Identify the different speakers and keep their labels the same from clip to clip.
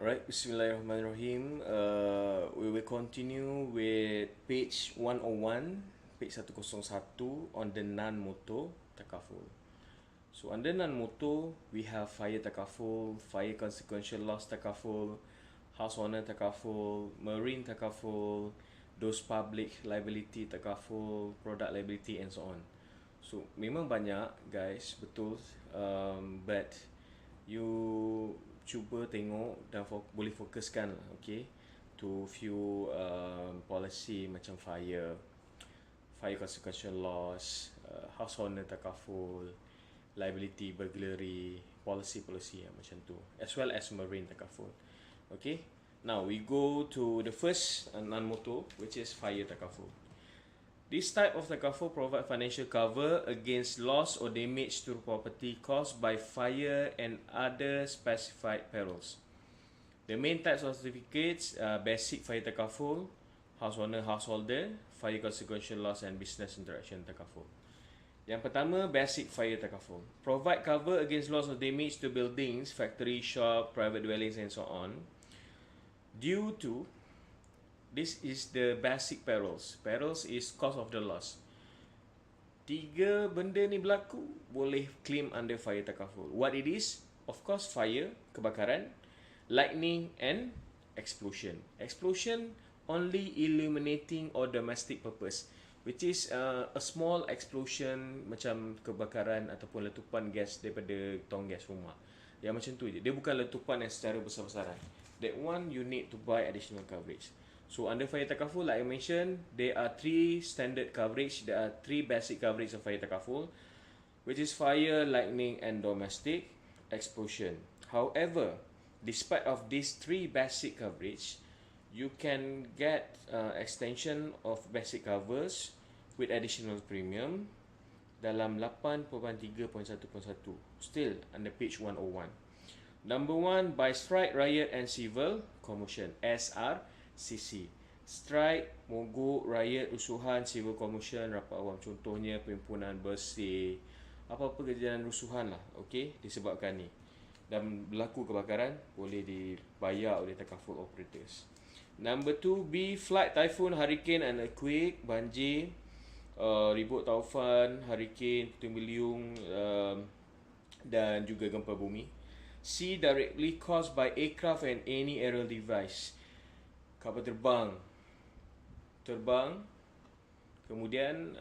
Speaker 1: Alright, Bismillahirrahmanirrahim. We will continue with page 101, page 101 on the non-motor Takaful. So under non-motor, we have fire Takaful, fire consequential loss Takaful, house owner Takaful, marine Takaful, those public liability Takaful, product liability and so on. So memang banyak guys, betul, but you cuba tengok dan boleh fokuskan lah, okay, to few policy macam fire consequential loss, house owner takaful, liability burglary, policy macam tu, as well as marine takaful. Okay, now we go to the first non-motor, which is fire takaful. This type of takaful provide financial cover against loss or damage to property caused by fire and other specified perils. The main types of certificates are basic fire takaful, house owner householder, fire consequential loss and business interaction takaful. Yang pertama, basic fire takaful. Provide cover against loss or damage to buildings, factory, shop, private dwellings and so on. Due to this is the basic perils. Perils is cause of the loss. Tiga benda ni berlaku, boleh claim under fire takaful. What it is? Of course, fire, kebakaran, lightning and explosion. Explosion only illuminating or domestic purpose, which is a small explosion macam kebakaran ataupun letupan gas daripada tong gas rumah. Yang macam tu je. Dia bukan letupan yang secara besar-besaran. That one you need to buy additional coverage. So under fire takaful, like I mentioned, there are three standard coverage. There are three basic coverage of fire takaful, which is fire, lightning, and domestic explosion. However, despite of these three basic coverage, you can get extension of basic covers with additional premium dalam 8.3.1.1, still under page 101. Number 1, by strike, riot and civil commotion, SRCC. Strike, mogok, riot, rusuhan, civil commotion, rapat awam. Contohnya perhimpunan bersih, apa-apa kejadian rusuhan lah, okay, disebabkan ni. Dan berlaku kebakaran, boleh dibayar oleh takaful operators. Number 2, B, flood, typhoon, hurricane and earthquake, banjir, ribut taufan, hurricane, puting beliung, dan juga gempa bumi. C, directly caused by aircraft and any aerial device. Kapal terbang, kemudian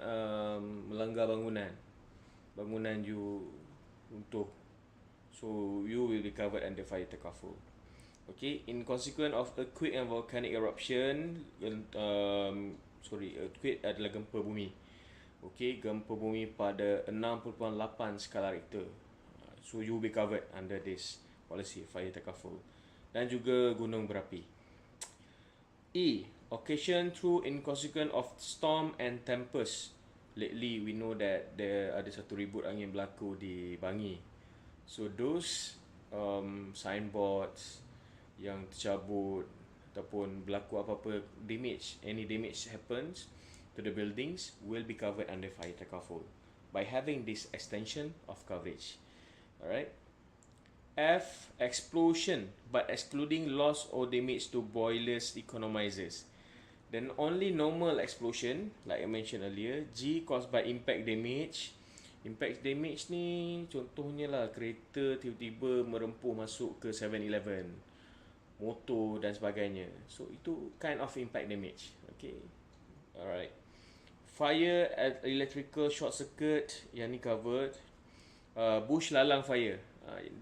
Speaker 1: melanggar bangunan you runtuh, so you will be covered under fire takaful. Okay, in consequence of earthquake and volcanic eruption, earthquake adalah gempa bumi. Okay, gempa bumi pada 6.8 skala Richter. So you will be covered under this policy fire takaful. Dan juga gunung berapi. E, occasion through in consequence of storm and tempest. Lately we know that there ada satu ribut angin berlaku di Bangi. So those signboards yang tercabut ataupun berlaku apa-apa damage, any damage happens to the buildings, will be covered under fire takaful by having this extension of coverage. Alright. F, explosion but excluding loss or damage to boilers, economizers. Then only normal explosion, like I mentioned earlier. G, caused by impact damage. Impact damage ni contohnya lah, kereta tiba-tiba merempuh masuk ke 7-Eleven, motor dan sebagainya. So itu kind of impact damage. Okay. Alright. Fire at electrical short circuit, yang ni covered. Bush lalang fire.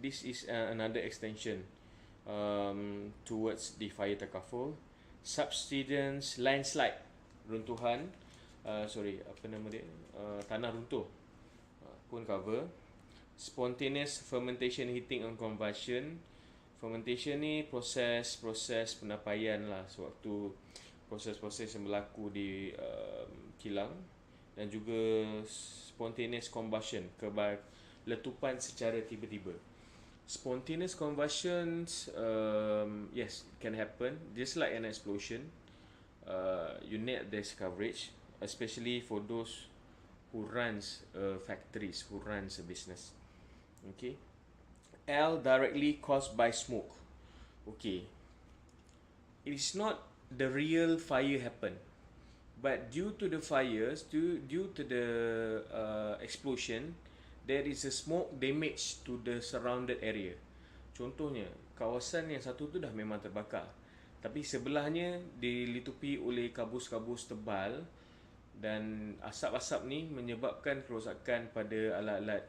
Speaker 1: This is another extension towards the fire takaful. Subsidence, landslide, runtuhan, tanah runtuh, pun cover. Spontaneous fermentation, heating and combustion. Fermentation ni proses penapaian lah, sewaktu proses-proses yang berlaku di kilang. Dan juga spontaneous combustion, letupan secara tiba-tiba. Spontaneous combustions, yes, can happen just like an explosion. You need this coverage, especially for those who runs factories, who runs a business. Okay. L, directly caused by smoke. Okay, it is not the real fire happen, but due to the fires, due to the explosion, there is a smoke damage to the surrounded area. Contohnya, kawasan yang satu tu dah memang terbakar, tapi sebelahnya dilitupi oleh kabus-kabus tebal, dan asap-asap ni menyebabkan kerosakan pada alat-alat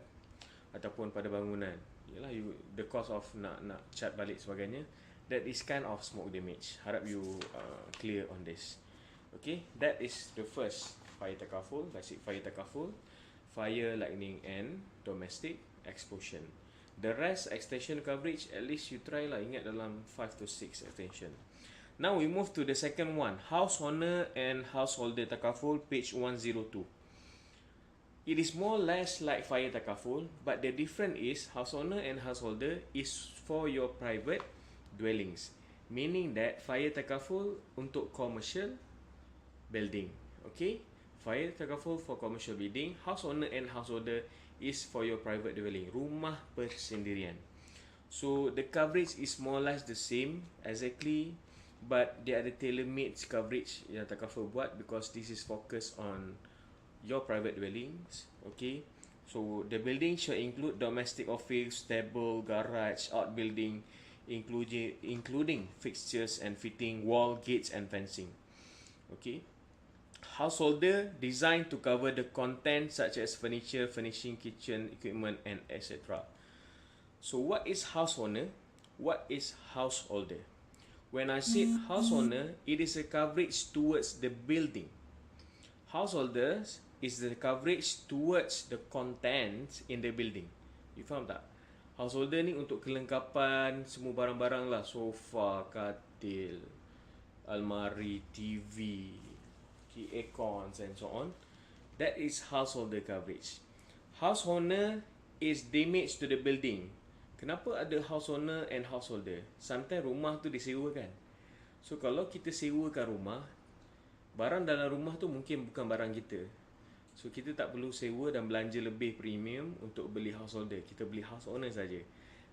Speaker 1: ataupun pada bangunan. Yalah, the cost of nak cat balik sebagainya, that is kind of smoke damage. Harap you clear on this. Okay, that is the first fire takaful, basic fire takaful, fire, lightning and domestic explosion. The rest extension coverage, at least you try lah, ingat dalam 5 to 6 extension. Now we move to the second one, house owner and householder takaful, page 102. It is more or less like fire takaful, but the difference is house owner and householder is for your private dwellings, meaning that fire takaful untuk commercial building. Okay, fire takaful for commercial building, house owner and householder is for your private dwelling, rumah persendirian. So the coverage is more or less the same exactly, but dia ada tailor-made coverage yang takaful buat, because this is focused on your private dwellings. Okay, so the building shall include domestic office, stable, garage, outbuilding, including fixtures and fitting, wall, gates and fencing. Okay, householder designed to cover the content such as furniture, furnishing, kitchen equipment and etc. So what is house owner? What is householder? When I say house owner, it is a coverage towards the building. Householders is the coverage towards the contents in the building. You faham tak? Householder ni untuk kelengkapan semua barang-barang lah, sofa, katil, almari, TV, aircons and so on. That is householder coverage. House owner is damage to the building. Kenapa ada house owner and householder? Sometimes rumah tu disewakan. So kalau kita sewakan rumah, barang dalam rumah tu mungkin bukan barang kita. So kita tak perlu sewa dan belanja lebih premium untuk beli householder. Kita beli house owner saja.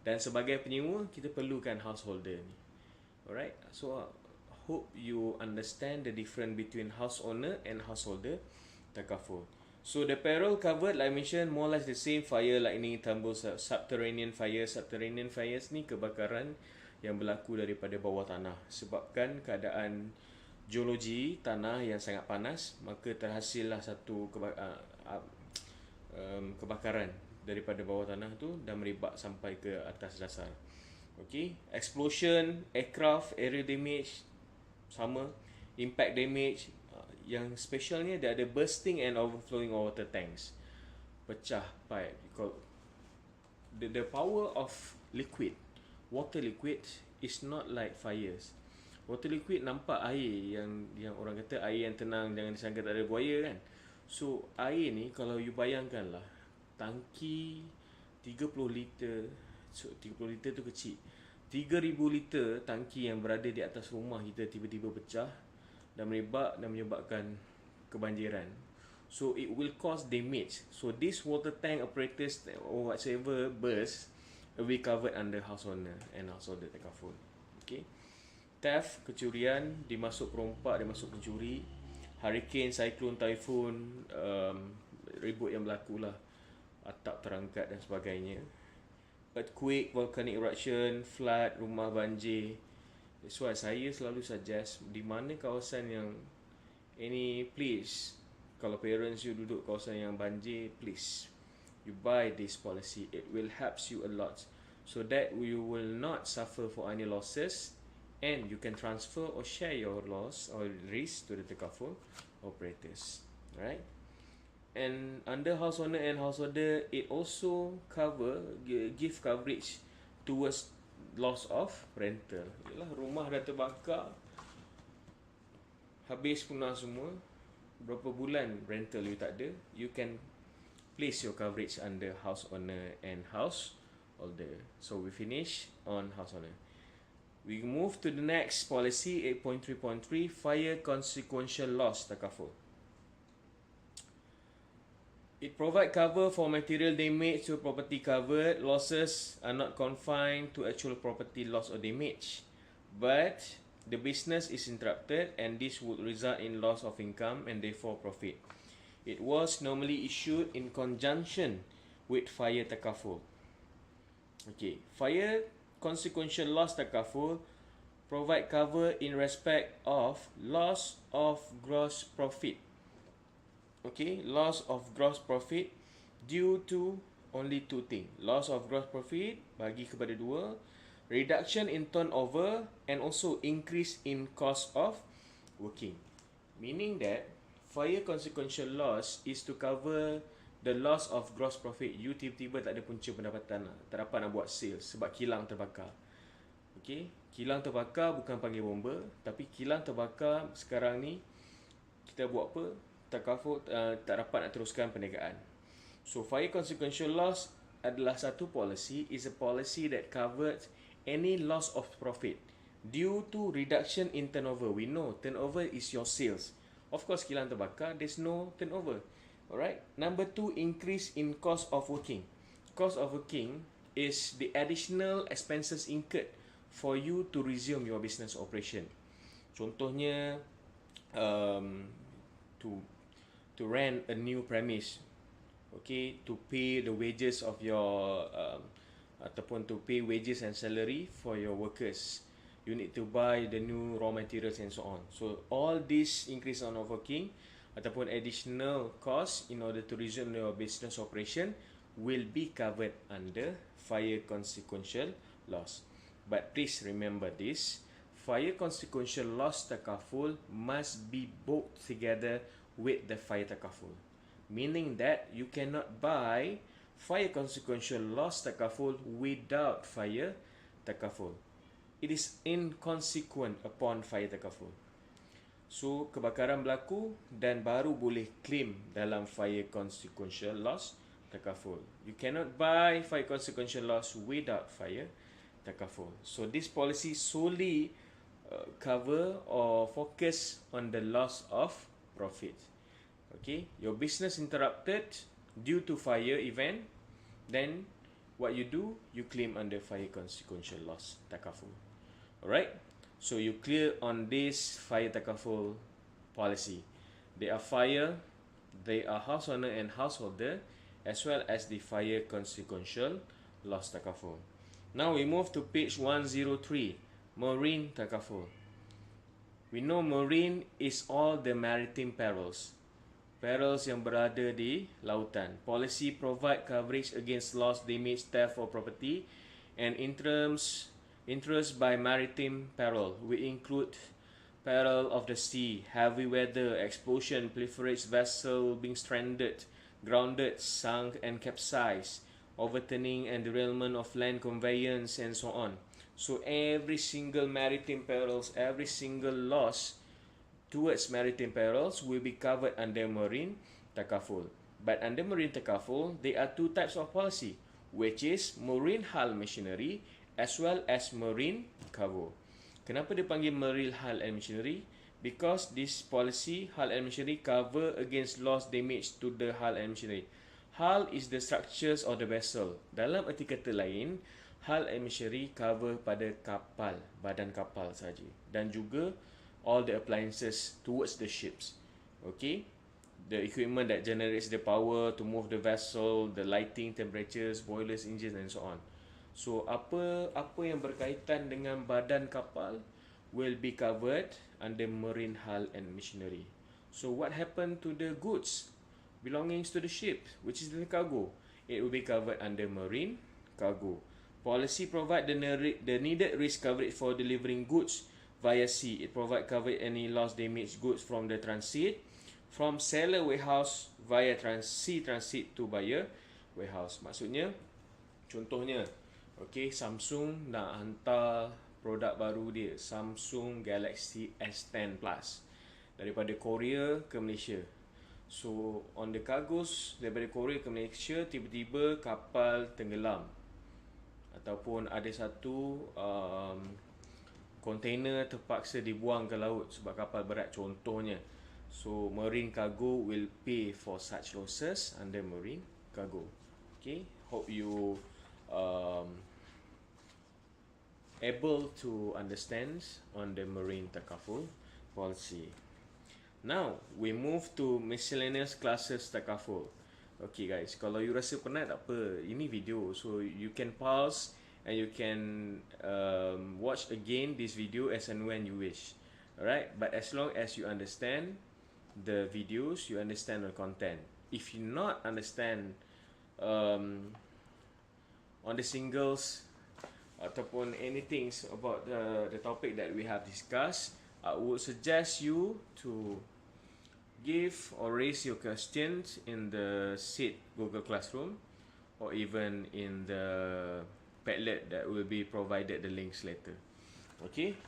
Speaker 1: Dan sebagai penyewa, kita perlukan householder ni. Alright, so hope you understand the difference between house owner and householder takaful. So the peril covered, like I mentioned, more or less the same: fire, lightning, tumble, subterranean fire. Subterranean fires ni kebakaran yang berlaku daripada bawah tanah. Sebabkan keadaan geologi tanah yang sangat panas, maka terhasillah satu kebakaran daripada bawah tanah tu dan merebak sampai ke atas dasar. Okay, explosion, aircraft, aerial damage sama, impact damage. Yang specialnya dia ada bursting and overflowing water tanks, pecah pipe. The power of liquid, water liquid is not like fires. Water liquid nampak air yang orang kata air yang tenang, jangan disangka tak ada buaya kan. So air ni kalau you bayangkan lah, tangki 30 liter, so 30 liter tu kecil, 3000 liter tangki yang berada di atas rumah kita tiba-tiba pecah dan merebak dan menyebabkan kebanjiran. So it will cause damage. So this water tank apparatus or whatsoever burst will be covered under house owner and householder takaful. Okay, theft, kecurian, dimasuk perompak, dimasuk pencuri, hurricane, cyclone, typhoon, ribut yang berlaku lah, atap terangkat dan sebagainya, earthquake, volcanic eruption, flood, rumah banjir. That's why saya selalu suggest, di mana kawasan yang any place, kalau parents you duduk kawasan yang banjir, please you buy this policy. It will helps you a lot, so that you will not suffer for any losses, and you can transfer or share your loss or risk to the takaful operators. Right? And under house owner and householder, it also give coverage towards loss of rental. Yalah, rumah dah terbakar, habis punah semua, berapa bulan rental you tak ada, you can place your coverage under house owner and householder. So we finish on house owner. We move to the next policy, 8.3.3, fire consequential loss takaful. It provides cover for material damage to property covered. Losses are not confined to actual property loss or damage, but the business is interrupted and this would result in loss of income and therefore profit. It was normally issued in conjunction with fire takaful. Okay, fire consequential loss takaful provide cover in respect of loss of gross profit. Okay, loss of gross profit due to only two things. Loss of gross profit bagi kepada dua, reduction in turnover and also increase in cost of working. Meaning that fire consequential loss is to cover the loss of gross profit. You tiba-tiba tak ada punca pendapatan, tak dapat nak buat sales sebab kilang terbakar. Okay, kilang terbakar bukan panggil bomba, tapi kilang terbakar sekarang ni kita buat apa? Takaful tak dapat nak teruskan perniagaan. So fire consequential loss adalah satu policy, is a policy that covers any loss of profit due to reduction in turnover. We know turnover is your sales. Of course, kilang terbakar, there's no turnover. Alright. Number two, increase in cost of working. Cost of working is the additional expenses incurred for you to resume your business operation. Contohnya, to rent a new premise, okay, to pay the wages of your ataupun to pay wages and salary for your workers. You need to buy the new raw materials and so on. So all this increase on working ataupun additional cost in order to resume your business operation will be covered under fire consequential loss. But please remember this, fire consequential loss takaful must be booked together with the fire takaful. Meaning that you cannot buy fire consequential loss takaful without fire takaful. It is inconsequent upon fire takaful. So, kebakaran berlaku dan baru boleh claim dalam fire consequential loss takaful. You cannot buy fire consequential loss without fire takaful. So, this policy solely cover or focus on the loss of profit. Okay, your business interrupted due to fire event, then what you do, you claim under fire consequential loss takaful. Alright, so you clear on this fire takaful policy. They are fire, they are house owner and householder, as well as the fire consequential loss takaful. Now we move to page 103, marine takaful. We know marine is all the maritime perils. Perils yang berada di lautan. Policy provide coverage against loss, damage, theft or property and interest by maritime peril. We include peril of the sea, heavy weather, explosion, proliferates vessel being stranded, grounded, sunk and capsized, overturning and derailment of land conveyance and so on. So every single maritime perils, every single loss towards maritime perils will be covered under marine takaful. But under marine takaful, there are two types of policy, which is marine hull machinery as well as marine cargo. Kenapa dia panggil marine hull and machinery? Because this policy, hull and machinery, cover against loss, damage to the hull and machinery. Hull is the structures of the vessel. Dalam erti kata lain, hull and machinery cover pada kapal, badan kapal saja, dan juga all the appliances towards the ships. Okay, the equipment that generates the power to move the vessel, the lighting, temperatures, boilers, engines and so on. So apa yang berkaitan dengan badan kapal will be covered under marine hull and machinery. So what happened to the goods belongings to the ship, which is the cargo? It will be covered under marine cargo. Policy provide the needed risk coverage for delivering goods via sea. It provide coverage any loss, damage goods from the transit, from seller warehouse via sea transit to buyer warehouse. Maksudnya, contohnya, okay, Samsung nak hantar produk baru dia, Samsung Galaxy S10 Plus, daripada Korea ke Malaysia. So on the cargoes daripada Korea ke Malaysia, tiba-tiba kapal tenggelam, ataupun ada satu container terpaksa dibuang ke laut sebab kapal berat contohnya. So marine cargo will pay for such losses under marine cargo. Okay, hope you able to understand on the marine takaful policy. Now, we move to miscellaneous classes takaful. Okay guys, kalau you rasa penat tak apa, ini video, so you can pause and you can watch again this video as and when you wish. Alright, but as long as you understand the videos, you understand the content. If you not understand on the singles ataupun anything about the topic that we have discussed, I would suggest you to give or raise your questions in the SIT Google Classroom or even in the Padlet that will be provided the links later. Okay,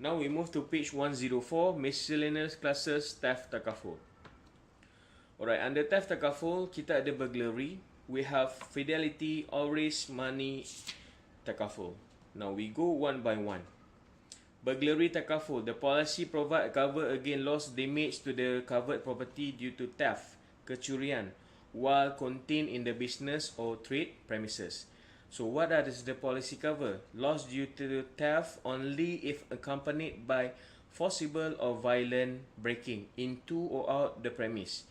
Speaker 1: now we move to page 104, miscellaneous classes theft takaful. Alright, under theft takaful kita ada burglary, we have fidelity, all risk, money takaful. Now we go one by one. Burglary takaful. The policy provide cover against loss damage to the covered property due to theft, kecurian, while contained in the business or trade premises. So what does the policy cover? Loss due to theft only if accompanied by forcible or violent breaking into or out the premise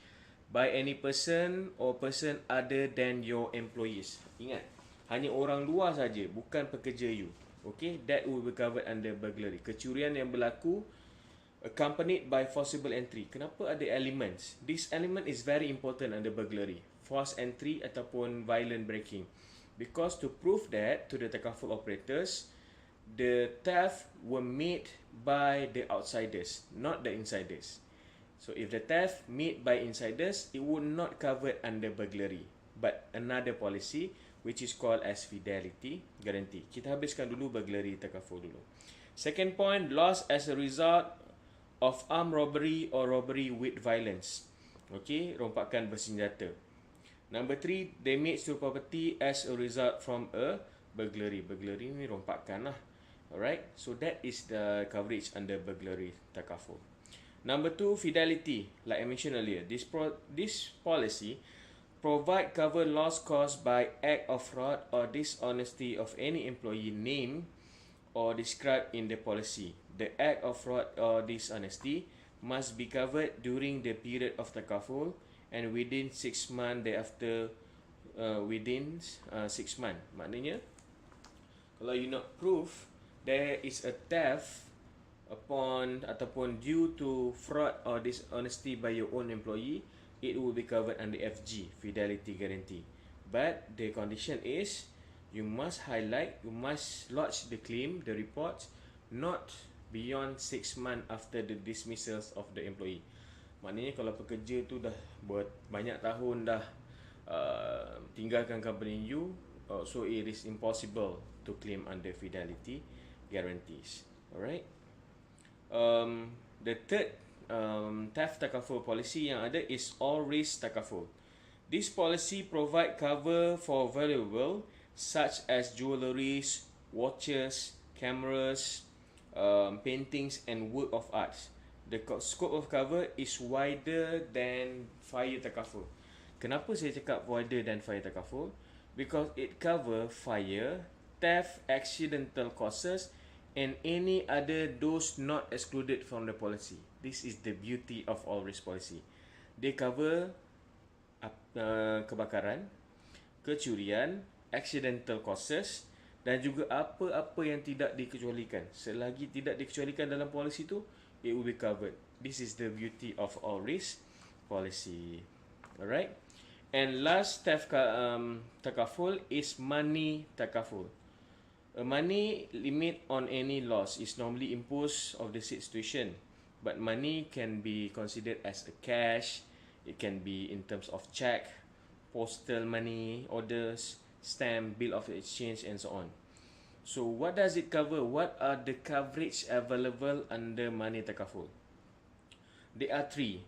Speaker 1: by any person or person other than your employees. Ingat, hanya orang luar saja, bukan pekerja you. Okay, that will be covered under burglary. Kecurian yang berlaku accompanied by forcible entry. Kenapa ada elements? This element is very important under burglary. Forced entry ataupun violent breaking. Because to prove that to the takaful operators, the theft were made by the outsiders, not the insiders. So if the theft made by insiders, it would not cover under burglary, but another policy which is called as fidelity guarantee. Kita habiskan dulu burglary takaful dulu. Second point, loss as a result of armed robbery or robbery with violence. Okay, rompakan bersenjata. Number 3, damage to property as a result from a burglary. Burglary ni rompakan lah. Alright, so that is the coverage under burglary takaful. Number 2, fidelity. Like I mentioned earlier, this policy provide cover loss caused by act of fraud or dishonesty of any employee named or described in the policy. The act of fraud or dishonesty must be covered during the period of takaful and within 6 months thereafter. Within 6 months. Maknanya, kalau you not prove there is a theft upon ataupun due to fraud or dishonesty by your own employee, it will be covered under FG, fidelity guarantee. But the condition is you must highlight, you must lodge the claim, the report, not beyond 6 months after the dismissals of the employee. Maknanya kalau pekerja tu dah buat banyak tahun dah tinggalkan company you, so it is impossible to claim under fidelity guarantees. Alright. The third theft takaful policy yang ada is all risk takaful. This policy provide cover for valuable such as jewelries, watches, cameras, paintings and work of arts. The scope of cover is wider than fire takaful. Kenapa saya cakap wider than fire takaful? Because it cover fire, theft, accidental causes and any other those not excluded from the policy. This is the beauty of all risk policy. They cover kebakaran, kecurian, accidental causes dan juga apa-apa yang tidak dikecualikan. Selagi tidak dikecualikan dalam polisi tu, it will be covered. This is the beauty of all risk policy. Alright. And last theft takaful is money takaful. A money limit on any loss is normally imposed of the situation, but money can be considered as a cash. It can be in terms of check, postal money, orders, stamp, bill of exchange, and so on. So what does it cover? What are the coverage available under money takaful? There are 3.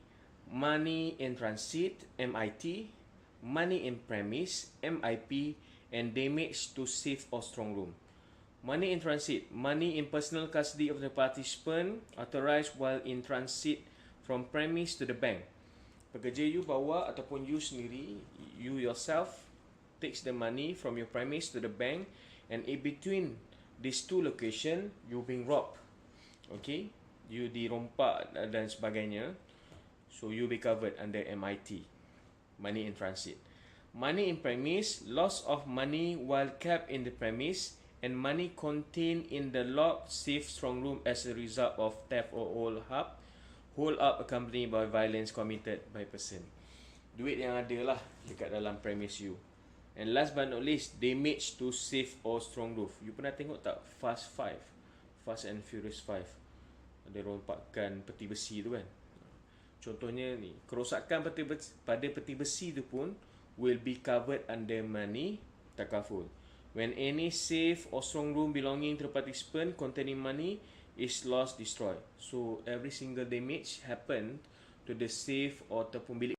Speaker 1: Money in transit, MIT, money in premise, MIP, and damage to safe or strong room. Money in transit, money in personal custody of the participant authorized while in transit from premise to the bank. Pekerja you bawa ataupun you sendiri, you yourself takes the money from your premise to the bank, and in between these two location you being robbed, okay, you dirompak dan sebagainya, so you be covered under MIT, money in transit. Money in premise, loss of money while kept in the premise, and money contained in the locked safe strong room as a result of theft or hold up accompanied by violence committed by person. Duit yang ada lah dekat dalam premise you. And last but not least, damage to safe or strong roof. You pernah tengok tak Fast and Furious 5? Ada rompakkan peti besi tu kan. Contohnya ni, kerosakan pada peti besi tu pun will be covered under money takaful. When any safe or strong room belonging to the participant containing money is lost, destroyed. So every single damage happen to the safe or ataupun bilik